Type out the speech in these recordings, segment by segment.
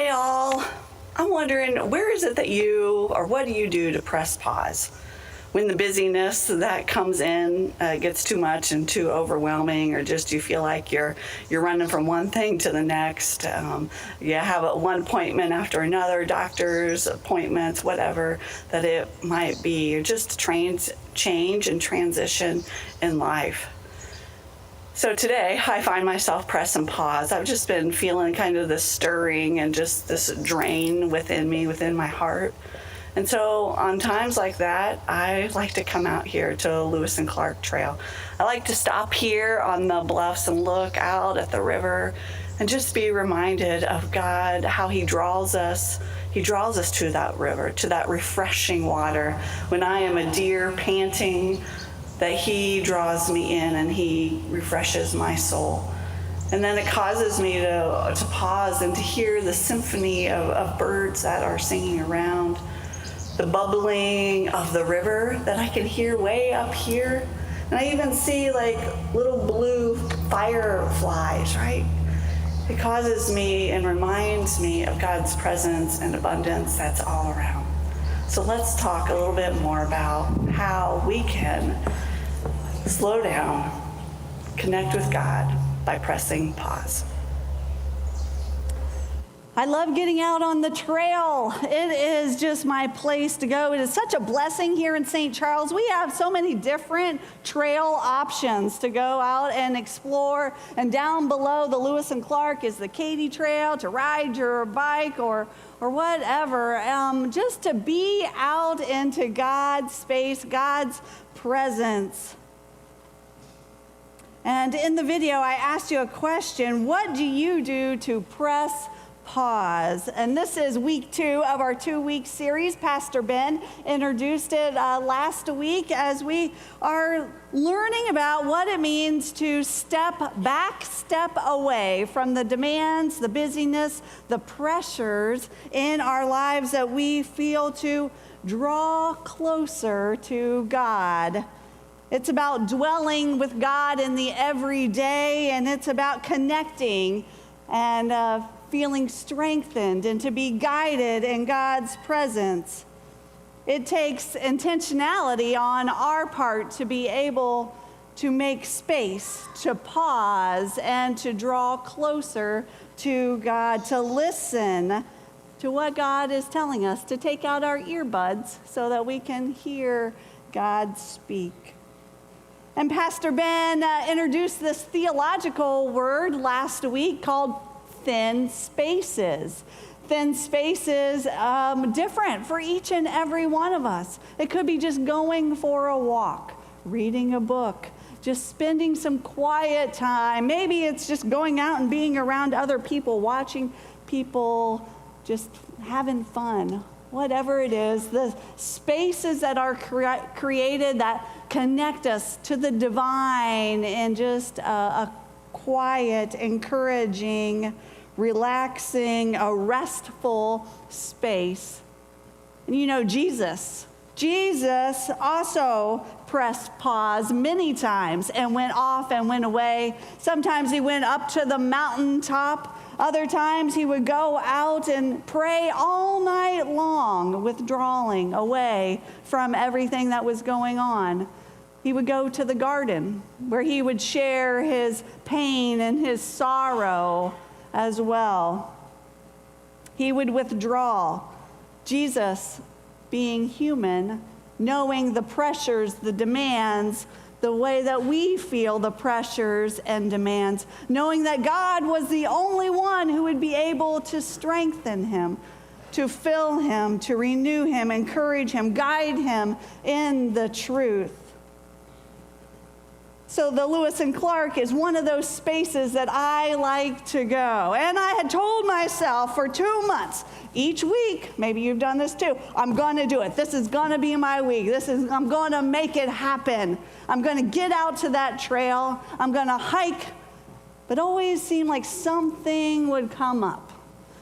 y'all. I'm wondering, where is it that what do you do to press pause? When the busyness that comes in gets too much and too overwhelming, or just you feel like you're running from one thing to the next. You have one appointment after another, doctor's appointments, whatever that it might be, or just change and transition in life. So today I find myself press and pause. I've just been feeling kind of this stirring and just this drain within me, within my heart. And so on times like that, I like to come out here to Lewis and Clark Trail. I like to stop here on the bluffs and look out at the river and just be reminded of God, how He draws us. He draws us to that river, to that refreshing water. When I am a deer panting, that He draws me in and He refreshes my soul. And then it causes me to pause and to hear the symphony of birds that are singing around. The bubbling of the river that I can hear way up here. And I even see like little blue fireflies, right? It causes me and reminds me of God's presence and abundance that's all around. So let's talk a little bit more about how we can slow down, connect with God by pressing pause. I love getting out on the trail. It is just my place to go. It is such a blessing here in St. Charles. We have so many different trail options to go out and explore. And down below the Lewis and Clark is the Katy Trail to ride your bike or whatever. Just to be out into God's space, God's presence. And in the video, I asked you a question. What do you do to press pause? And this is week 2 of our 2-week series. Pastor Ben introduced it last week as we are learning about what it means to step back, step away from the demands, the busyness, the pressures in our lives that we feel to draw closer to God. It's about dwelling with God in the everyday, and it's about connecting and feeling strengthened and to be guided in God's presence. It takes intentionality on our part to be able to make space, to pause, and to draw closer to God, to listen to what God is telling us, to take out our earbuds so that we can hear God speak. And Pastor Ben introduced this theological word last week called thin spaces. Thin spaces, different for each and every one of us. It could be just going for a walk, reading a book, just spending some quiet time. Maybe it's just going out and being around other people, watching people just having fun. Whatever it is, the spaces that are created that connect us to the divine in just a quiet, encouraging, relaxing, a restful space. And you know, Jesus also pressed pause many times and went off and went away. Sometimes he went up to the mountaintop. Other times he would go out and pray all night long, withdrawing away from everything that was going on. He would go to the garden where he would share his pain and his sorrow as well. He would withdraw. Jesus, being human, knowing the pressures, the demands, the way that we feel the pressures and demands, knowing that God was the only one who would be able to strengthen him, to fill him, to renew him, encourage him, guide him in the truth. So the Lewis and Clark is one of those spaces that I like to go. And I had told myself for 2 months, each week, maybe you've done this too, I'm going to do it. This is going to be my week. I'm going to make it happen. I'm going to get out to that trail. I'm going to hike. But it always seemed like something would come up.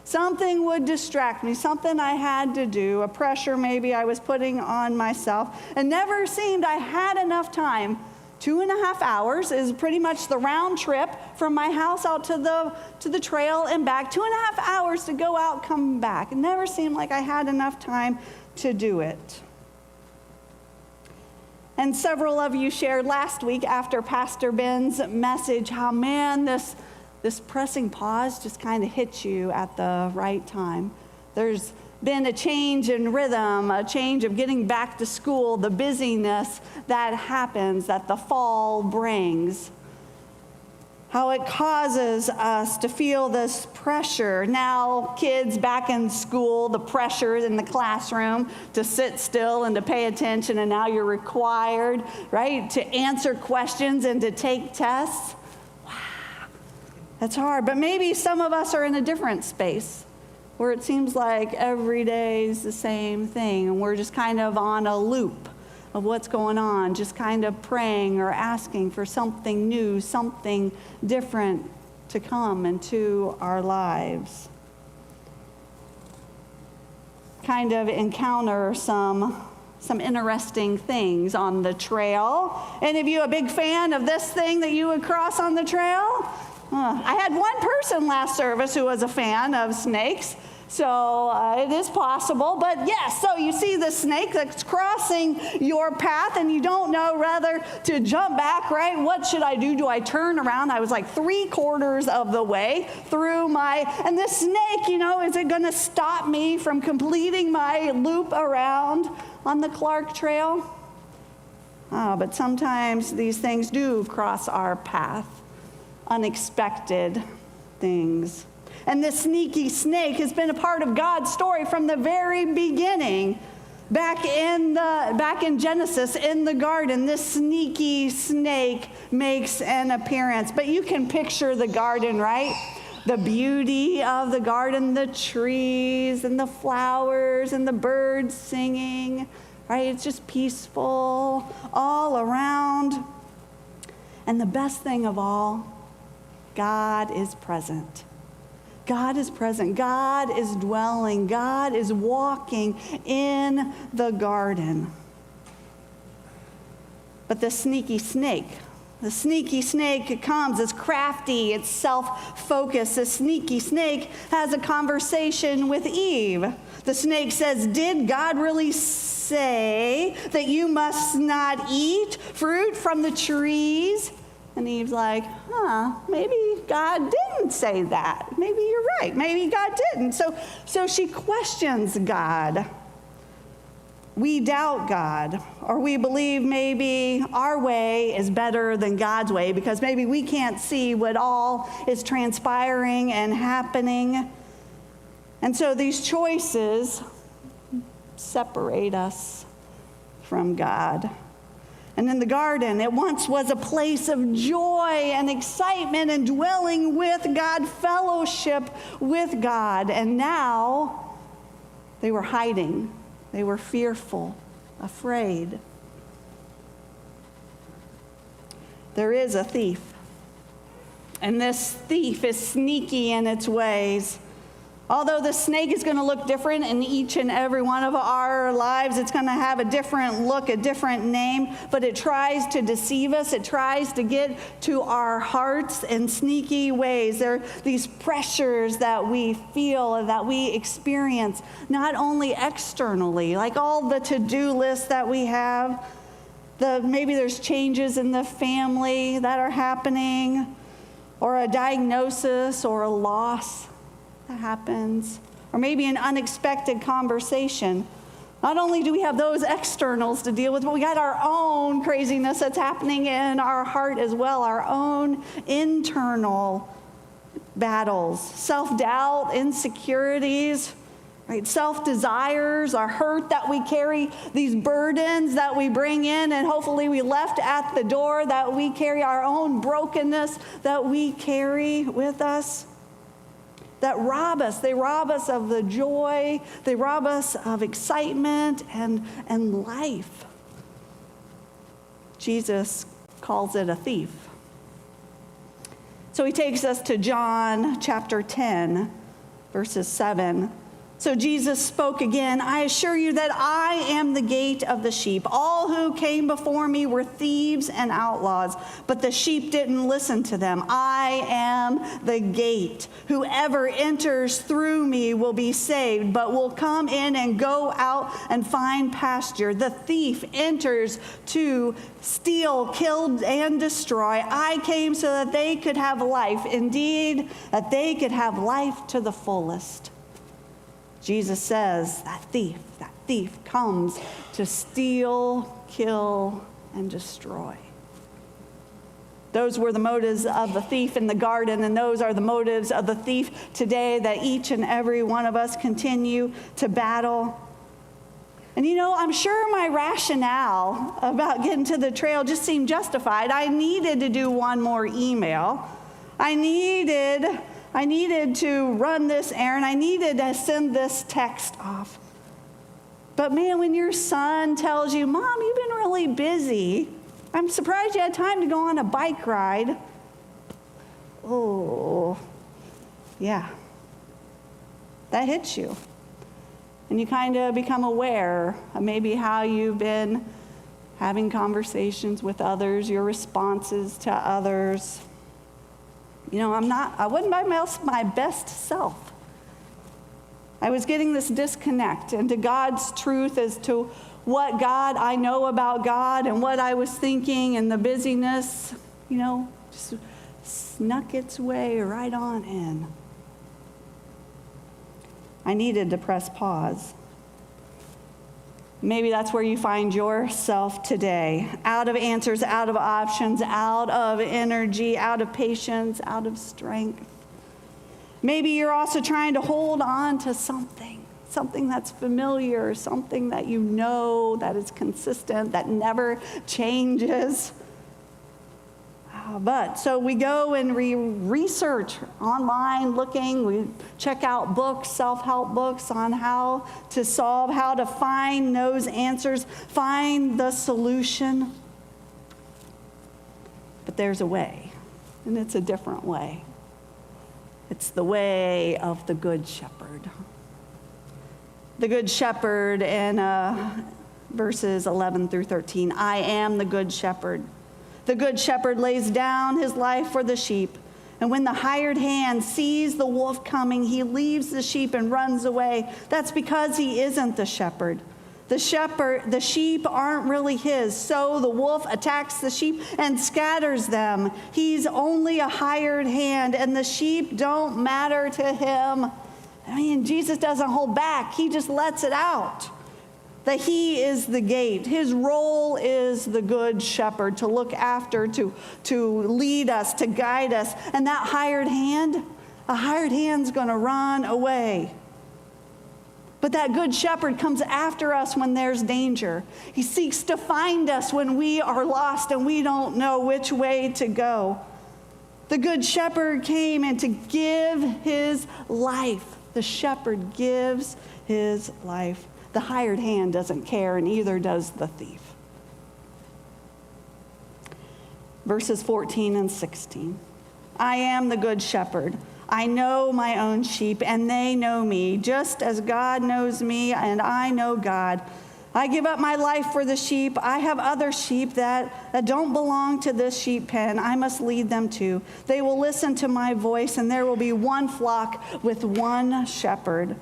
Something would distract me, something I had to do, a pressure maybe I was putting on myself. It never seemed I had enough time 2.5 hours is pretty much the round trip from my house out to the trail and back. 2.5 hours to go out, come back. It never seemed like I had enough time to do it. And several of you shared last week after Pastor Ben's message how, man, this pressing pause just kind of hits you at the right time. There's been a change in rhythm, a change of getting back to school, the busyness that happens, that the fall brings. How it causes us to feel this pressure. Now, kids back in school, the pressure in the classroom to sit still and to pay attention, and now you're required, right, to answer questions and to take tests. Wow, that's hard. But maybe some of us are in a different space, where it seems like every day is the same thing, and we're just kind of on a loop of what's going on, just kind of praying or asking for something new, something different to come into our lives. Kind of encounter some interesting things on the trail. Any of you a big fan of this thing that you would cross on the trail? I had one person last service who was a fan of snakes, so it is possible. But yes, so you see the snake that's crossing your path and you don't know whether to jump back, right? What should I do? Do I turn around? I was like 3/4 of the way through and this snake, is it going to stop me from completing my loop around on the Clark Trail? But sometimes these things do cross our path. Unexpected things. And this sneaky snake has been a part of God's story from the very beginning. Back in Genesis, in the garden, this sneaky snake makes an appearance. But you can picture the garden, right? The beauty of the garden, the trees and the flowers and the birds singing, right? It's just peaceful all around. And the best thing of all, God is present. God is present. God is dwelling. God is walking in the garden. But the sneaky snake comes. It's crafty. It's self-focused. The sneaky snake has a conversation with Eve. The snake says, "Did God really say that you must not eat fruit from the trees?" And Eve's like, maybe God didn't say that. Maybe you're right. Maybe God didn't. So she questions God. We doubt God, or we believe maybe our way is better than God's way because maybe we can't see what all is transpiring and happening. And so these choices separate us from God. And in the garden, it once was a place of joy and excitement and dwelling with God, fellowship with God. And now they were hiding. They were fearful, afraid. There is a thief. And this thief is sneaky in its ways. Although the snake is going to look different in each and every one of our lives, it's going to have a different look, a different name, but it tries to deceive us. It tries to get to our hearts in sneaky ways. There are these pressures that we feel and that we experience, not only externally, like all the to-do lists that we have. Maybe there's changes in the family that are happening, or a diagnosis or a loss that happens, or maybe an unexpected conversation. Not only do we have those externals to deal with, but we got our own craziness that's happening in our heart as well, our own internal battles, self-doubt, insecurities, right? Self-desires, our hurt that we carry, these burdens that we bring in and hopefully we left at the door, that we carry, our own brokenness that we carry with us. That rob us. They rob us of the joy. They rob us of excitement and life. Jesus calls it a thief. So he takes us to John chapter 10, verses 7 So Jesus spoke again, I assure you that I am the gate of the sheep. All who came before me were thieves and outlaws, but the sheep didn't listen to them. I am the gate. Whoever enters through me will be saved, but will come in and go out and find pasture. The thief enters to steal, kill, and destroy. I came so that they could have life. Indeed, that they could have life to the fullest. Jesus says that thief comes to steal, kill, and destroy. Those were the motives of the thief in the garden, and those are the motives of the thief today that each and every one of us continue to battle. And I'm sure my rationale about getting to the trail just seemed justified. I needed to do one more email. I needed to run this errand. I needed to send this text off. But man, when your son tells you, Mom, you've been really busy. I'm surprised you had time to go on a bike ride. Oh, yeah. That hits you. And you kind of become aware of maybe how you've been having conversations with others, your responses to others. I wasn't my best self. I was getting this disconnect into God's truth as to what God I know about God and what I was thinking, and the busyness, just snuck its way right on in. I needed to press pause. Maybe that's where you find yourself today, out of answers, out of options, out of energy, out of patience, out of strength. Maybe you're also trying to hold on to something that's familiar, something that you know that is consistent, that never changes. So we go and research online, we check out books, self-help books on how to solve, how to find those answers, find the solution. But there's a way, and it's a different way. It's the way of the Good Shepherd. The Good Shepherd in verses 11 through 13. I am the Good Shepherd. The Good Shepherd lays down his life for the sheep. And when the hired hand sees the wolf coming, he leaves the sheep and runs away. That's because he isn't the shepherd. The sheep aren't really his. So the wolf attacks the sheep and scatters them. He's only a hired hand, and the sheep don't matter to him. Jesus doesn't hold back. He just lets it out. That he is the gate. His role is the Good Shepherd, to look after, to lead us, to guide us. And that hired hand's going to run away. But that Good Shepherd comes after us when there's danger. He seeks to find us when we are lost and we don't know which way to go. The Good Shepherd came and to give his life. The shepherd gives his life. The hired hand doesn't care, and either does the thief. Verses 14 and 16. I am the Good Shepherd. I know my own sheep, and they know me, just as God knows me, and I know God. I give up my life for the sheep. I have other sheep that don't belong to this sheep pen. I must lead them too. They will listen to my voice, and there will be one flock with one shepherd.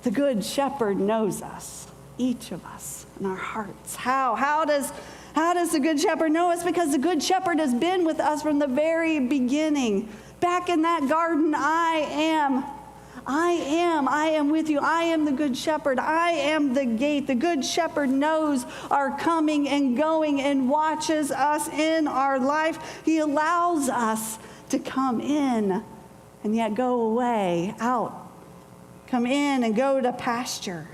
The Good Shepherd knows us, each of us, in our hearts. How does the Good Shepherd know us? Because the Good Shepherd has been with us from the very beginning. Back in that garden, I am with you. I am the Good Shepherd. I am the gate. The Good Shepherd knows our coming and going and watches us in our life. He allows us to come in and yet go away, out. Come in and go to pasture.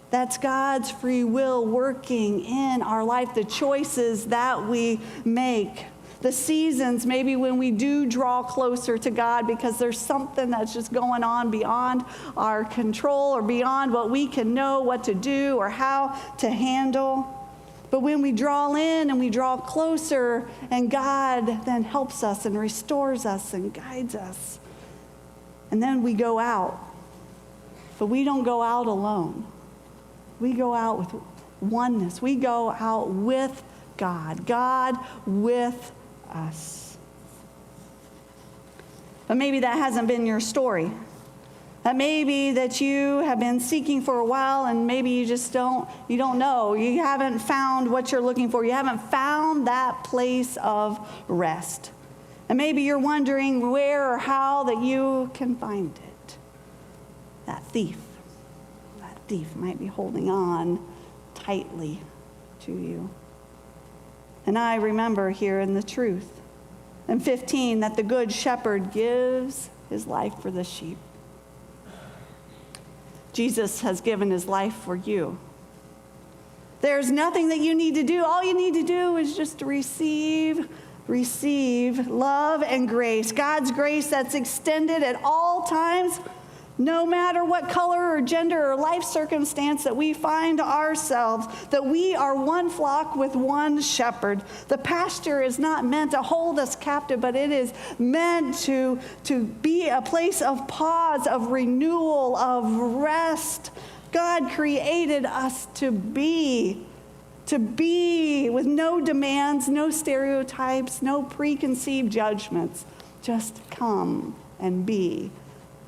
That's God's free will working in our life, the choices that we make. The seasons, maybe when we do draw closer to God because there's something that's just going on beyond our control or beyond what we can know what to do or how to handle. But when we draw in and we draw closer, and God then helps us and restores us and guides us. And then we go out But we don't go out alone. We go out with oneness. We go out with God. God with us. But maybe that hasn't been your story. That maybe that you have been seeking for a while and maybe you just don't know. You haven't found what you're looking for. You haven't found that place of rest. And maybe you're wondering where or how that you can find it. That thief might be holding on tightly to you. And I remember here in the truth, in 15, that the good shepherd gives his life for the sheep. Jesus has given his life for you. There's nothing that you need to do. All you need to do is just to receive love and grace. God's grace that's extended at all times, no matter what color or gender or life circumstance that we find ourselves, that we are one flock with one shepherd. The pasture is not meant to hold us captive, but it is meant to be a place of pause, of renewal, of rest. God created us to be with no demands, no stereotypes, no preconceived judgments. Just come and be.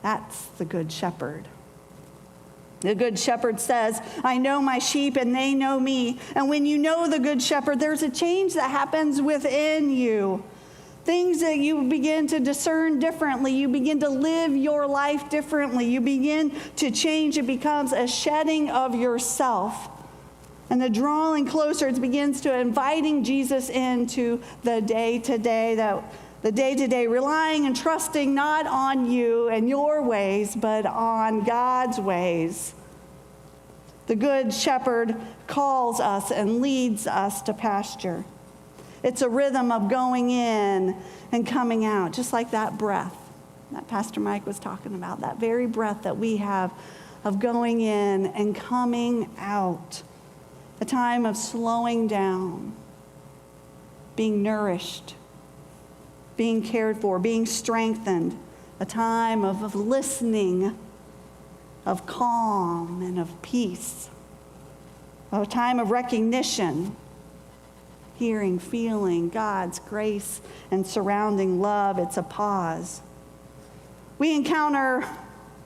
That's the good shepherd. The good shepherd says, I know my sheep and they know me. And when you know the good shepherd, there's a change that happens within you. Things that you begin to discern differently. You begin to live your life differently. You begin to change. It becomes a shedding of yourself. And the drawing closer, it begins to inviting Jesus into the day-to-day, relying and trusting not on you and your ways, but on God's ways. The good shepherd calls us and leads us to pasture. It's a rhythm of going in and coming out, just like that breath that Pastor Mike was talking about, that very breath that we have of going in and coming out. A time of slowing down, being nourished, being cared for, being strengthened, a time of listening, of calm and of peace, a time of recognition, hearing, feeling God's grace and surrounding love. It's a pause. We encounter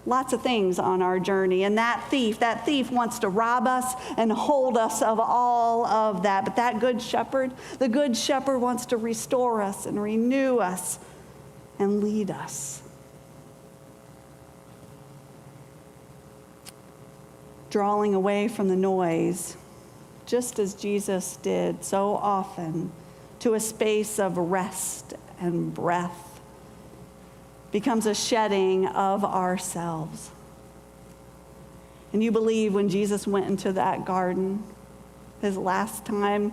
lots of things on our journey, and that thief wants to rob us and hold us of all of that. But that good shepherd, the good shepherd wants to restore us and renew us and lead us. Drawing away from the noise, just as Jesus did so often, to a space of rest and breath, becomes a shedding of ourselves. And you believe when Jesus went into that garden, his last time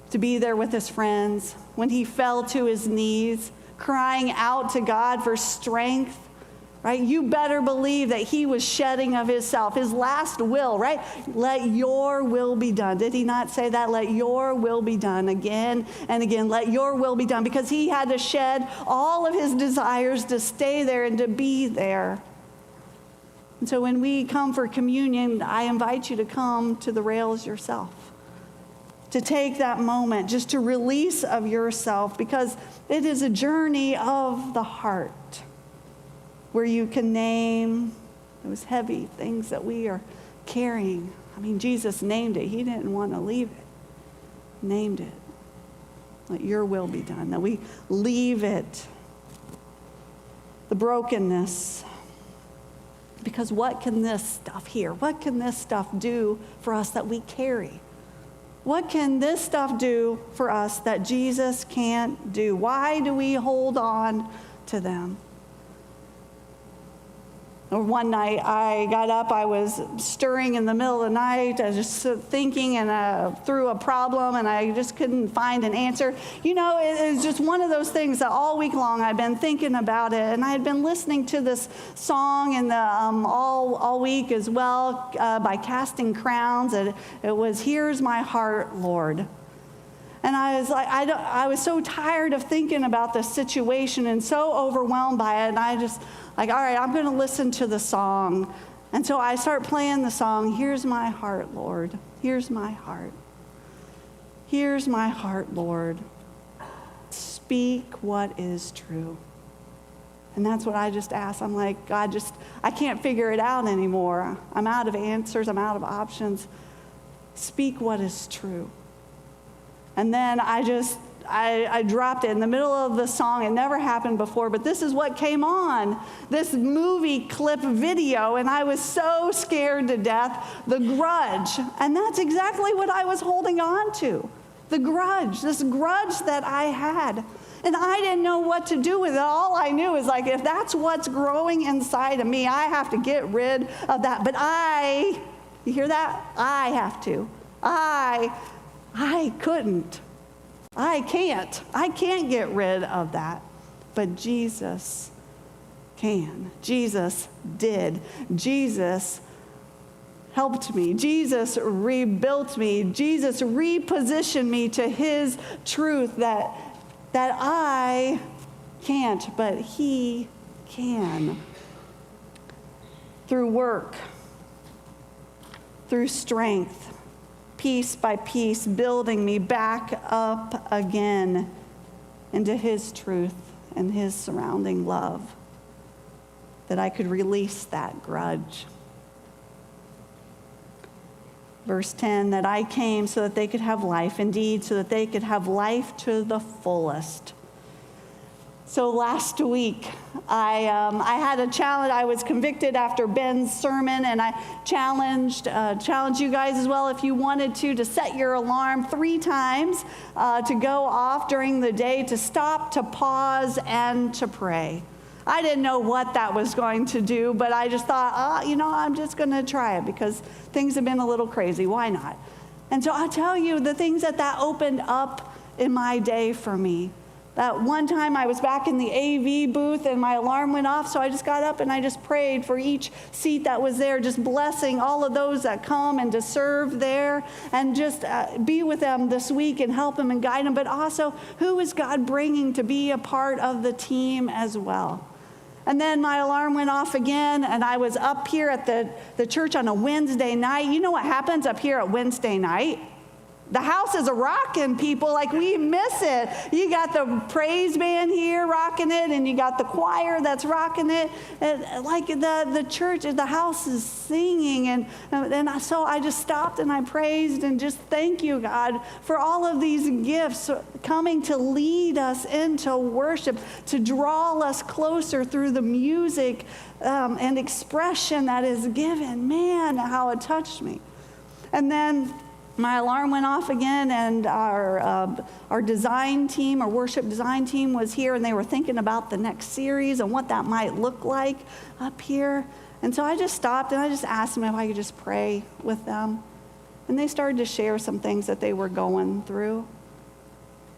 to be there with his friends, when he fell to his knees, crying out to God for strength, right? You better believe that he was shedding of himself, his last will, right? Let your will be done. Did he not say that? Let your will be done again and again. Let your will be done, because he had to shed all of his desires to stay there and to be there. And so when we come for communion, I invite you to come to the rails yourself, to take that moment just to release of yourself, because it is a journey of the heart, where you can name those heavy things that we are carrying. I mean, Jesus named it. He didn't want to leave it. Named it. Let your will be done. That we leave it. The brokenness. Because what can this stuff do for us that we carry? What can this stuff do for us that Jesus can't do? Why do we hold on to them? Or one night I got up, I was stirring in the middle of the night, I was just thinking and through a problem, and I just couldn't find an answer. You know, it was just one of those things that all week long I'd been thinking about it, and I had been listening to this song in the all week as well by Casting Crowns. It was "Here's My Heart, Lord." And I was like, I was so tired of thinking about this situation and so overwhelmed by it. And I just like, all right, I'm going to listen to the song And so I start playing the song, Here's My Heart, Lord. Here's my heart. Here's my heart, Lord. Speak what is true. And that's what I just asked. I'm like, God, I can't figure it out anymore. I'm out of answers. I'm out of options. Speak what is true. And then I dropped it in the middle of the song. It never happened before, but this is what came on. This movie clip video, and I was so scared to death. The Grudge. And that's exactly what I was holding on to. The grudge, this grudge that I had. And I didn't know what to do with it. All I knew is like, if that's what's growing inside of me, I have to get rid of that. But you hear that? I have to. I couldn't. I can't get rid of that. But Jesus can. Jesus did. Jesus helped me. Jesus rebuilt me. Jesus repositioned me to his truth that I can't, but he can. Through work, through strength, piece by piece, building me back up again into his truth and his surrounding love, that I could release that grudge. Verse 10, that I came so that they could have life, indeed, so that they could have life to the fullest. So last week, I had a challenge. I was convicted after Ben's sermon, and I challenged you guys as well, if you wanted to set your alarm 3 times to go off during the day, to stop, to pause, and to pray. I didn't know what that was going to do, but I just thought, I'm just going to try it because things have been a little crazy. Why not? And so I'll tell you the things that opened up in my day for me. That one time I was back in the AV booth and my alarm went off, so I just got up and I just prayed for each seat that was there, just blessing all of those that come and to serve there and just be with them this week and help them and guide them. But also, who is God bringing to be a part of the team as well? And then my alarm went off again, and I was up here at the church on a Wednesday night. You know what happens up here at Wednesday night? The house is a-rocking, people. Like, we miss it. You got the praise band here rocking it, and you got the choir that's rocking it. And like the church, the house is singing. And so I just stopped and I praised and just thank you, God, for all of these gifts coming to lead us into worship, to draw us closer through the music and expression that is given. Man, how it touched me. And then my alarm went off again, and our design team, our worship design team was here, and they were thinking about the next series and what that might look like up here. And so I just stopped and I just asked them if I could just pray with them. And they started to share some things that they were going through.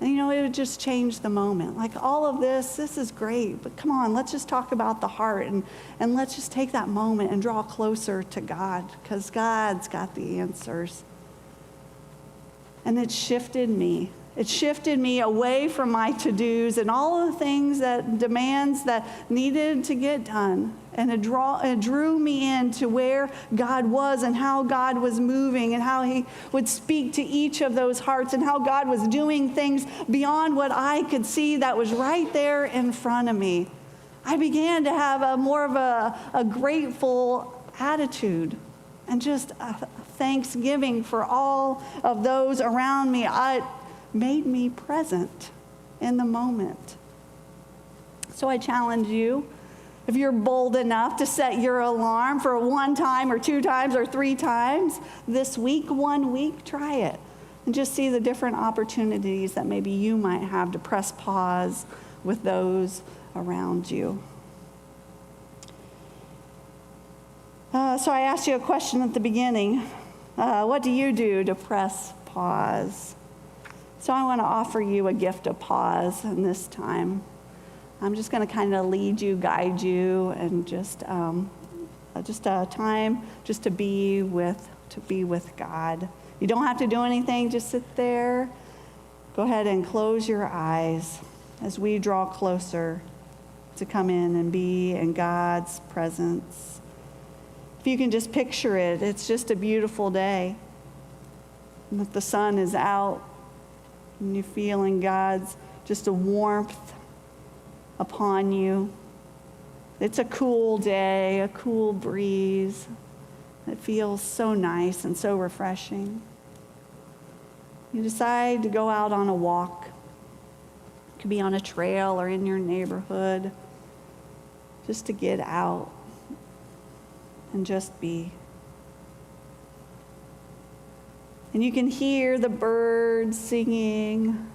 And it would just change the moment. Like, all of this is great, but come on, let's just talk about the heart and let's just take that moment and draw closer to God, because God's got the answers. And it shifted me. It shifted me away from my to-dos and all of the things demands that needed to get done. And it drew me into where God was and how God was moving and how he would speak to each of those hearts and how God was doing things beyond what I could see that was right there in front of me. I began to have more of a grateful attitude and just thanksgiving for all of those around me. It made me present in the moment. So I challenge you, if you're bold enough to set your alarm for 1 time or 2 times or 3 times this week, 1 week, try it. And just see the different opportunities that maybe you might have to press pause with those around you. So I asked you a question at the beginning. What do you do to press pause? So I want to offer you a gift of pause in this time. I'm just going to kind of lead you, guide you, and just a time just to be with God. You don't have to do anything, just sit there. Go ahead and close your eyes as we draw closer to come in and be in God's presence. If you can just picture it, it's just a beautiful day. And that the sun is out and you're feeling God's just a warmth upon you. It's a cool day, a cool breeze. It feels so nice and so refreshing. You decide to go out on a walk. It could be on a trail or in your neighborhood, just to get out and just be. And you can hear the birds singing,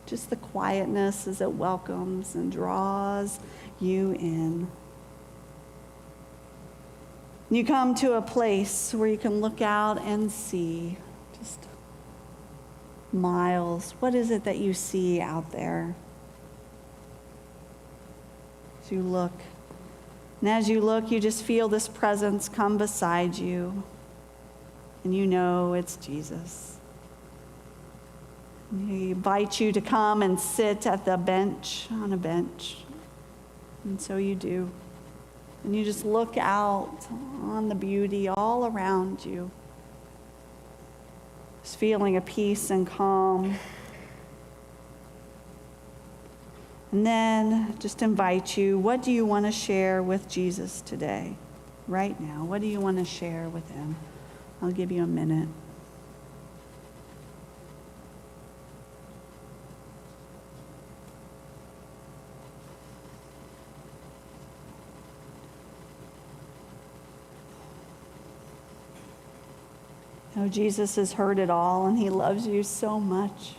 just the quietness as it welcomes and draws you in. You come to a place where you can look out and see just miles. What is it that you see out there? As you look. And as you look, you just feel this presence come beside you. And you know it's Jesus. And he invites you to come and sit at the bench, on a bench. And so you do. And you just look out on the beauty all around you. Just feeling a peace and calm. And then just invite you, what do you want to share with Jesus today? Right now, what do you want to share with him? I'll give you a minute. Oh, Jesus has heard it all, and he loves you so much.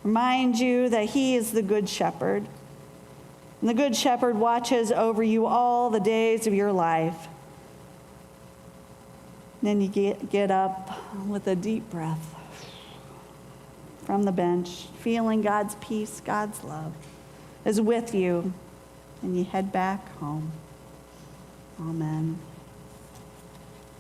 Remind you that he is the good shepherd. And the good shepherd watches over you all the days of your life. And then you get up with a deep breath from the bench, feeling God's peace, God's love is with you, and you head back home. Amen.